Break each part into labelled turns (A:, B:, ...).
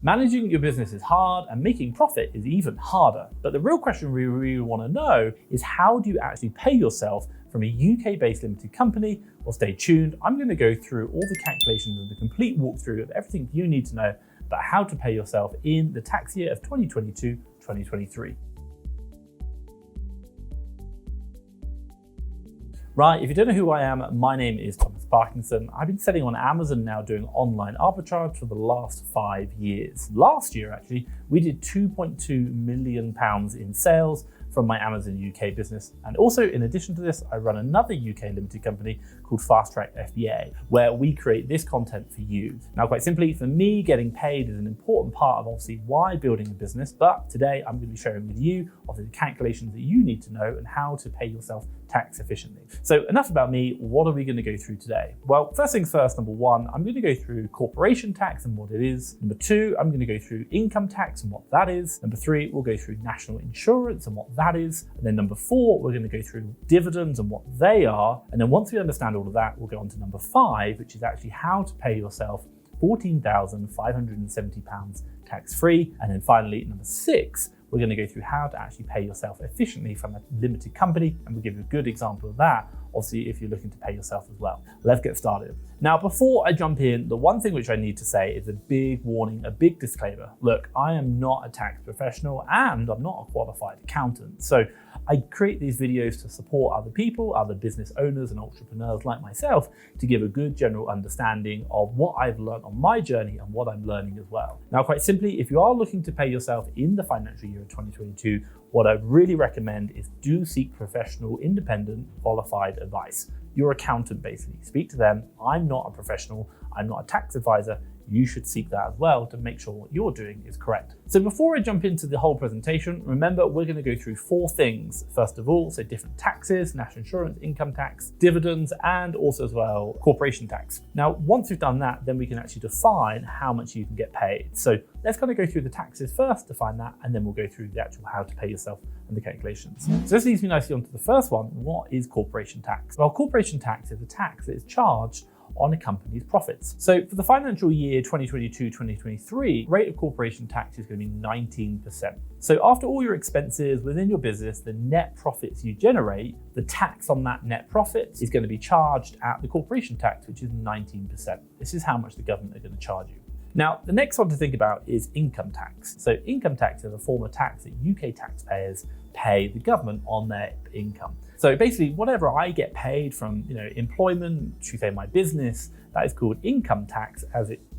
A: Managing your business is hard and making profit is even harder. But the real question we really want to know is, how do you actually pay yourself from a UK-based limited company? Well, stay tuned. I'm going to go through all the calculations and the complete walkthrough of everything you need to know about how to pay yourself in the tax year of 2022-2023. Right, if you don't know who I am, my name is Thomas Parkinson. I've been selling on Amazon now, doing online arbitrage for the last 5 years. Last year, actually, we did £2.2 million in sales from my Amazon UK business. And also, in addition to this, I run another UK limited company called FastTrackFBA, where we create this content for you. Now, quite simply, for me, getting paid is an important part of obviously why building a business. But today, I'm going to be sharing with you obviously the calculations that you need to know and how to pay yourself tax efficiently. So enough about me. What are we going to go through today? Well, first things first, number one, I'm going to go through corporation tax and what it is. Number two, I'm going to go through income tax and what that is. Number three, we'll go through national insurance and what that is. And then number four, we're going to go through dividends and what they are. And then once we understand all of that, we'll go on to number five, which is actually how to pay yourself £14,570 tax-free. And then finally, number six, we're going to go through how to actually pay yourself efficiently from a limited company, and we'll give you a good example of that, obviously, if you're looking to pay yourself as well. Let's get started. Now, before I jump in, the one thing which I need to say is a big warning, a big disclaimer. Look, I am not a tax professional and I'm not a qualified accountant. So I create these videos to support other people, other business owners and entrepreneurs like myself, to give a good general understanding of what I've learned on my journey and what I'm learning as well. Now, quite simply, if you are looking to pay yourself in the financial year of 2022, what I really recommend is do seek professional, independent, qualified advice. Your accountant, basically. Speak to them. I'm not a professional. I'm not a tax advisor. You should seek that as well to make sure what you're doing is correct. So before I jump into the whole presentation, remember we're going to go through four things. First of all, so different taxes, national insurance, income tax, dividends, and also as well corporation tax. Now, once we've done that, then we can actually define how much you can get paid. So let's kind of go through the taxes first, define that, and then we'll go through the actual how to pay yourself and the calculations. So this leads me nicely onto the first one. What is corporation tax? Well, corporation tax is a tax that is charged on a company's profits. So for the financial year 2022-2023, rate of corporation tax is going to be 19%. So after all your expenses within your business, the net profits you generate, the tax on that net profit is going to be charged at the corporation tax, which is 19%. This is how much the government are going to charge you. Now, the next one to think about is income tax. So income tax is a form of tax that UK taxpayers pay the government on their income. So basically, whatever I get paid from employment, should we say my business, that is called income tax.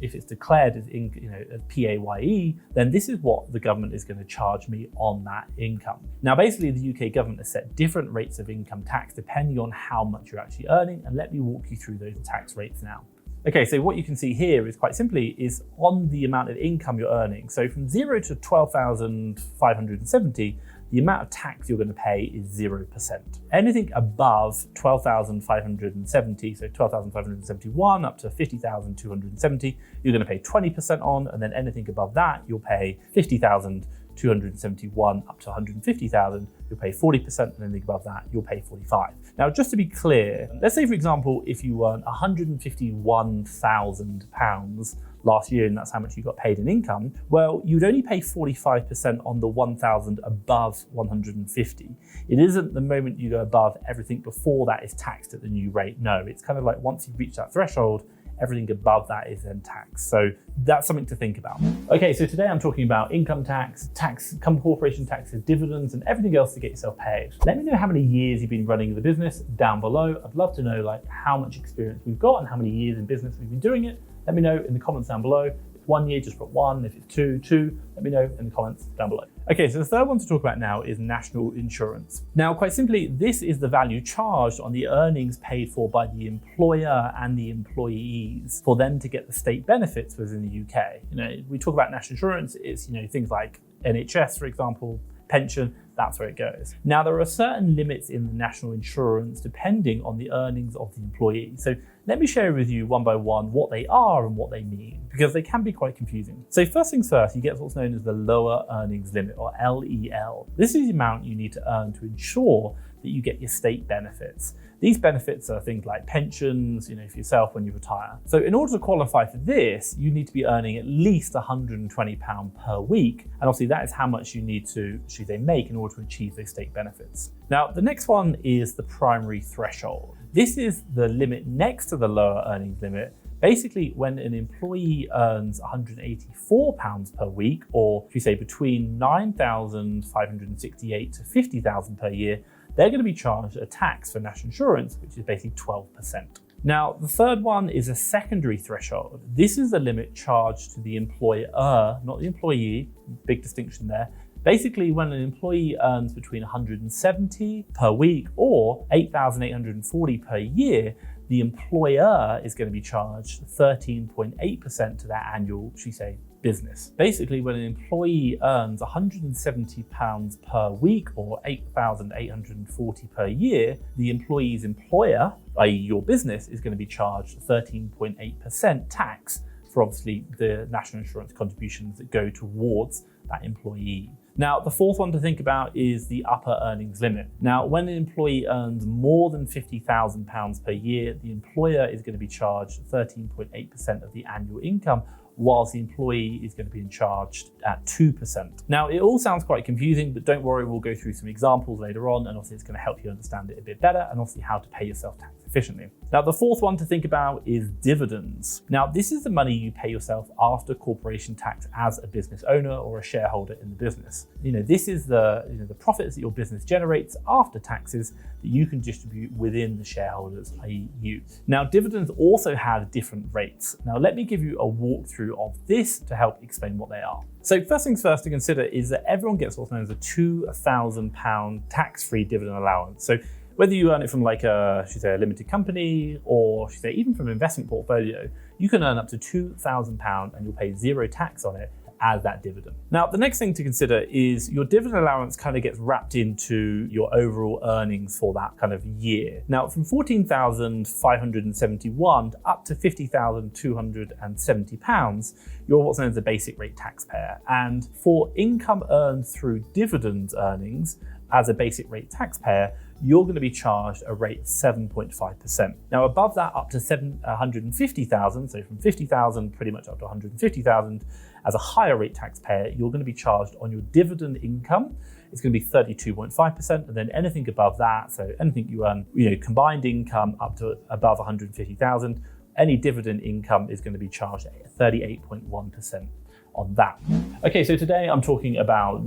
A: If it's declared as as PAYE, then this is what the government is going to charge me on that income. Now, basically, the UK government has set different rates of income tax depending on how much you're actually earning, and let me walk you through those tax rates now. Okay, so what you can see here is quite simply is on the amount of income you're earning. So from 0 to 12,570, the amount of tax you're going to pay is 0%. Anything above 12,570, so 12,571 up to 50,270, you're going to pay 20% on, and then anything above that, you'll pay 50,271 up to 150,000, you'll pay 40%, and anything above that, you'll pay 45%. Now, just to be clear, let's say, for example, if you earn £151,000 last year, and that's how much you got paid in income, well, you'd only pay 45% on the 1,000 above 150. It isn't the moment you go above, everything before that is taxed at the new rate. No, it's kind of like once you reach that threshold, everything above that is then taxed. So that's something to think about. Okay, so today I'm talking about income tax, corporation taxes, dividends, and everything else to get yourself paid. Let me know how many years you've been running the business down below. I'd love to know how much experience we've got and how many years in business we've been doing it. Let me know in the comments down below. If it's 1 year, just put 1. If it's two, let me know in the comments down below. Okay, so the third one to talk about now is national insurance. Now, quite simply, this is the value charged on the earnings paid for by the employer and the employees for them to get the state benefits within the UK. We talk about national insurance, it's things like NHS, for example, pension, that's where it goes. Now, there are certain limits in the national insurance depending on the earnings of the employee. So let me share with you one by one what they are and what they mean, because they can be quite confusing. So first things first, you get what's known as the lower earnings limit, or LEL. This is the amount you need to earn to ensure that you get your state benefits. These benefits are things like pensions, for yourself when you retire. So in order to qualify for this, you need to be earning at least £120 per week. And obviously that is how much you need to, make in order to achieve those state benefits. Now, the next one is the primary threshold. This is the limit next to the lower earnings limit. Basically, when an employee earns £184 per week, or between £9,568 to £50,000 per year, they're going to be charged a tax for national insurance, which is basically 12%. Now, the third one is a secondary threshold. This is the limit charged to the employer, not the employee. Big distinction there. Basically, when an employee earns between £170 per week or £8,840 per year, the employer is going to be charged 13.8% to that annual, business. Basically, when an employee earns £170 per week or £8,840 per year, the employee's employer, i.e. your business, is going to be charged 13.8% tax for obviously the national insurance contributions that go towards that employee. Now, the fourth one to think about is the upper earnings limit. Now, when an employee earns more than £50,000 per year, the employer is going to be charged 13.8% of the annual income, whilst the employee is going to be charged at 2%. Now, it all sounds quite confusing, but don't worry, we'll go through some examples later on, and obviously it's going to help you understand it a bit better, and obviously how to pay yourself tax efficiently. Now, the fourth one to think about is dividends. Now, this is the money you pay yourself after corporation tax as a business owner or a shareholder in the business. This is the profits that your business generates after taxes that you can distribute within the shareholders, i.e. you. Now, dividends also have different rates. Now, let me give you a walkthrough of this to help explain what they are. So first things first to consider is that everyone gets what's known as a £2,000 tax-free dividend allowance. So whether you earn it from a limited company or even from an investment portfolio, you can earn up to £2,000 and you'll pay zero tax on it as that dividend. Now, the next thing to consider is your dividend allowance kind of gets wrapped into your overall earnings for that kind of year. Now, from £14,571 up to £50,270, you're what's known as a basic rate taxpayer. And for income earned through dividend earnings, as a basic rate taxpayer, you're going to be charged a rate of 7.5%. Now, above that, up to $150,000, so from 50,000 pretty much up to 150,000, as a higher rate taxpayer, you're going to be charged on your dividend income. It's going to be 32.5%, and then anything above that, so anything you earn, combined income up to above 150,000, any dividend income is going to be charged at 38.1%. on that. Okay, so today I'm talking about,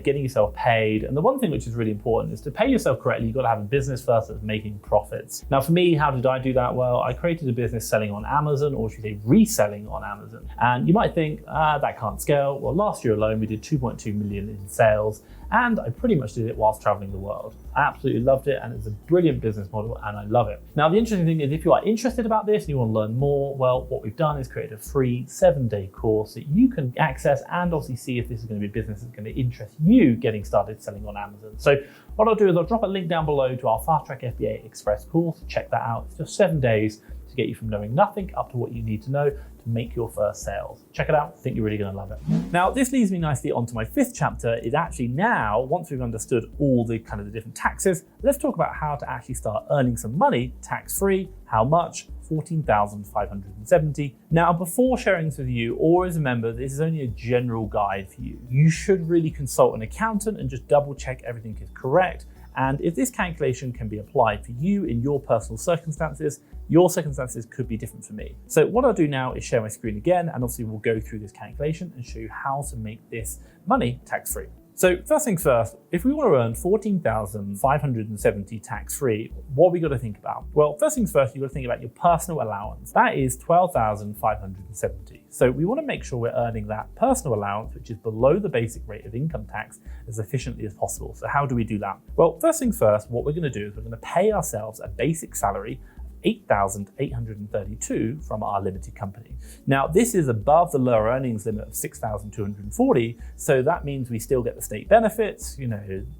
A: getting yourself paid. And the one thing which is really important is to pay yourself correctly. You've got to have a business first that's making profits. Now, for me, how did I do that? Well, I created a business selling on Amazon, or reselling on Amazon. And you might think, that can't scale. Well, last year alone, we did 2.2 million in sales. And I pretty much did it whilst traveling the world. I absolutely loved it, and it's a brilliant business model, and I love it. Now, the interesting thing is, if you are interested about this and you want to learn more, well, what we've done is create a free 7-day course that you can access and obviously see if this is going to be a business that's going to interest you getting started selling on Amazon. So what I'll do is I'll drop a link down below to our FastTrackFBA Express course. Check that out. It's just 7 days to get you from knowing nothing up to what you need to know to make your first sales. Check it out. I think you're really going to love it. Now, this leads me nicely onto my 5th chapter. Is actually now, once we've understood all the kind of the different taxes, let's talk about how to actually start earning some money tax-free. How much? $14,570. Now, before sharing this with you, always remember this is only a general guide for you. You should really consult an accountant and just double check everything is correct. And if this calculation can be applied for you in your personal circumstances, your circumstances could be different for me. So what I'll do now is share my screen again, and obviously we'll go through this calculation and show you how to make this money tax-free. So first things first, if we want to earn $14,570 tax-free, what have we got to think about? Well, first things first, you've got to think about your personal allowance. That is $12,570. So we want to make sure we're earning that personal allowance, which is below the basic rate of income tax, as efficiently as possible. So how do we do that? Well, first things first, what we're going to do is we're going to pay ourselves a basic salary $8,832 from our limited company. Now, this is above the lower earnings limit of $6,240, so that means we still get the state benefits,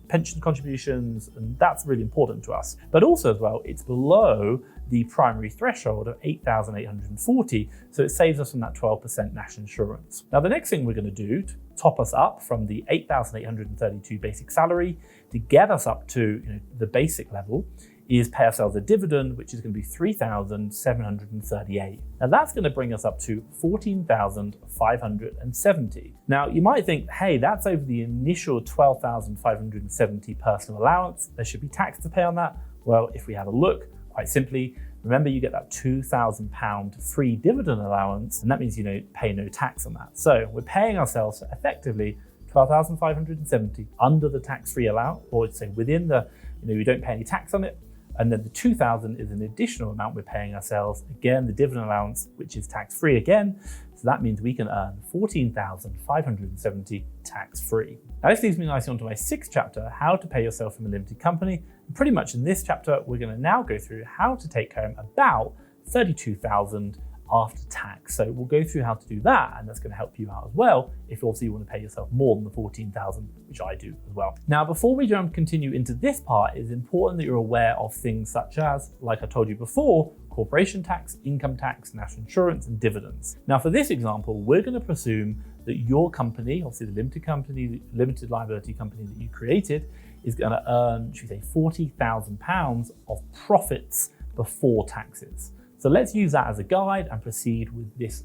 A: pension contributions, and that's really important to us. But also as well, it's below the primary threshold of 8,840, so it saves us from that 12% national insurance. Now, the next thing we're going to do to top us up from the 8,832 basic salary to get us up to the basic level is pay ourselves a dividend, which is going to be 3,738. Now that's going to bring us up to 14,570. Now you might think, hey, that's over the initial 12,570 personal allowance. There should be tax to pay on that. Well, if we have a look, quite simply, remember you get that £2,000 free dividend allowance, and that means you pay no tax on that. So we're paying ourselves effectively 12,570 under the tax-free allowance, or say within the, we don't pay any tax on it. And then the 2,000 is an additional amount we're paying ourselves. Again, the dividend allowance, which is tax-free again. So that means we can earn 14,570 tax-free. Now this leads me nicely onto my 6th chapter, how to pay yourself from a limited company. And pretty much in this chapter, we're going to now go through how to take home about 32,000 after tax. So we'll go through how to do that, and that's going to help you out as well if obviously you want to pay yourself more than the 14,000, which I do as well. Now, before we continue into this part, it's important that you're aware of things such as, like I told you before, corporation tax, income tax, national insurance, and dividends. Now, for this example, we're going to presume that your company, obviously the limited liability company that you created, is going to earn, should we say, £40,000 of profits before taxes. So let's use that as a guide and proceed with this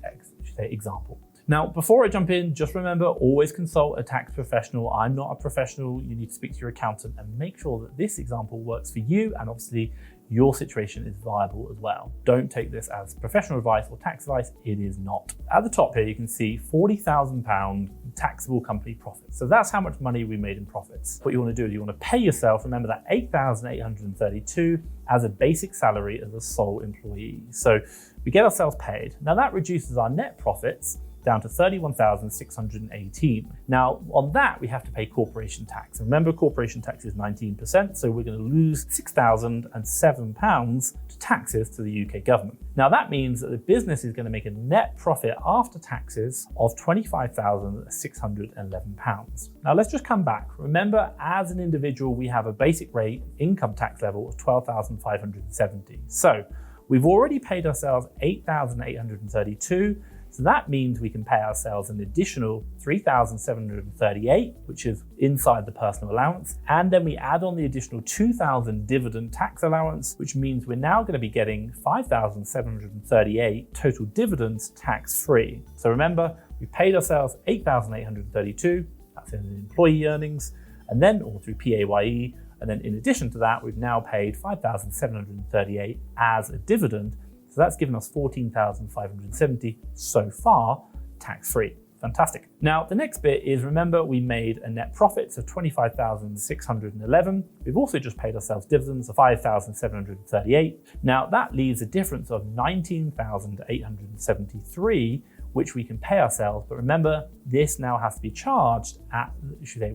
A: example. Now, before I jump in, just remember, always consult a tax professional. I'm not a professional. You need to speak to your accountant and make sure that this example works for you, and obviously your situation is viable as well. Don't take this as professional advice or tax advice. It is not. At the top here, you can see £40,000 taxable company profits. So that's how much money we made in profits. What you want to do is you want to pay yourself, remember that 8,832 as a basic salary as a sole employee. So we get ourselves paid. Now that reduces our net profits down to 31,618. Now on that, we have to pay corporation tax. Remember, corporation tax is 19%, so we're going to lose £6,007 to taxes to the UK government. Now that means that the business is going to make a net profit after taxes of £25,611. Now let's just come back. Remember, as an individual, we have a basic rate income tax level of 12,570. So we've already paid ourselves 8,832. So that means we can pay ourselves an additional 3,738, which is inside the personal allowance. And then we add on the additional 2,000 dividend tax allowance, which means we're now going to be getting 5,738 total dividends tax-free. So remember, we paid ourselves 8,832, that's in employee earnings, and then all through PAYE. And then in addition to that, we've now paid 5,738 as a dividend. So that's given us 14,570 so far, tax-free. Fantastic. Now, the next bit is, remember, we made a net profit of 25,611. We've also just paid ourselves dividends of 5,738. Now, that leaves a difference of 19,873, which we can pay ourselves. But remember, this now has to be charged at,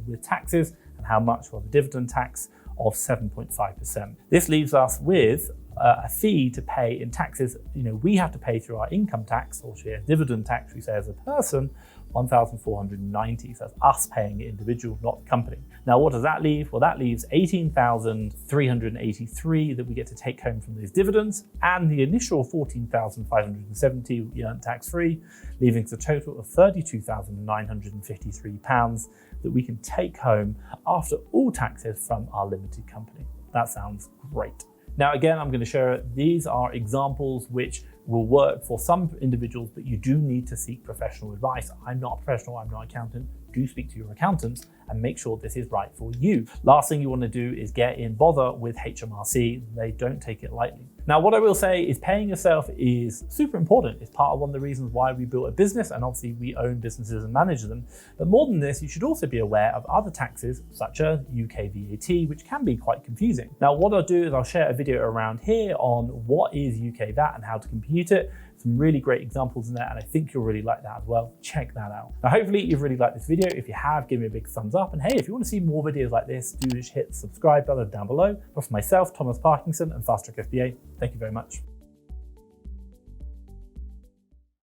A: with taxes, and how much? Well, the dividend tax of 7.5%. This leaves us with a fee to pay in taxes. We have to pay through our income tax, or dividend tax, we say as a person, 1,490. So that's us paying the individual, not the company. Now, what does that leave? Well, that leaves 18,383 that we get to take home from these dividends, and the initial 14,570 we earned tax-free, leaving us a total of £32,953 that we can take home after all taxes from our limited company. That sounds great. Now, again, I'm going to share these are examples which will work for some individuals, but you do need to seek professional advice. I'm not a professional, I'm not an accountant. Do speak to your accountant and make sure this is right for you. Last thing you want to do is get in bother with HMRC. They don't take it lightly. Now, what I will say is paying yourself is super important. It's part of one of the reasons why we built a business, and obviously we own businesses and manage them. But more than this, you should also be aware of other taxes such as UK VAT, which can be quite confusing. Now, what I'll do is I'll share a video around here on what is UK VAT and how to compute it. Some really great examples in there, and I think you'll really like that as well. Check that out. Now, hopefully you've really liked this video. If you have, give me a big thumbs up. And hey, if you want to see more videos like this, do hit the subscribe button down below. But for myself, Thomas Parkinson, and FastTrackFBA, thank you very much.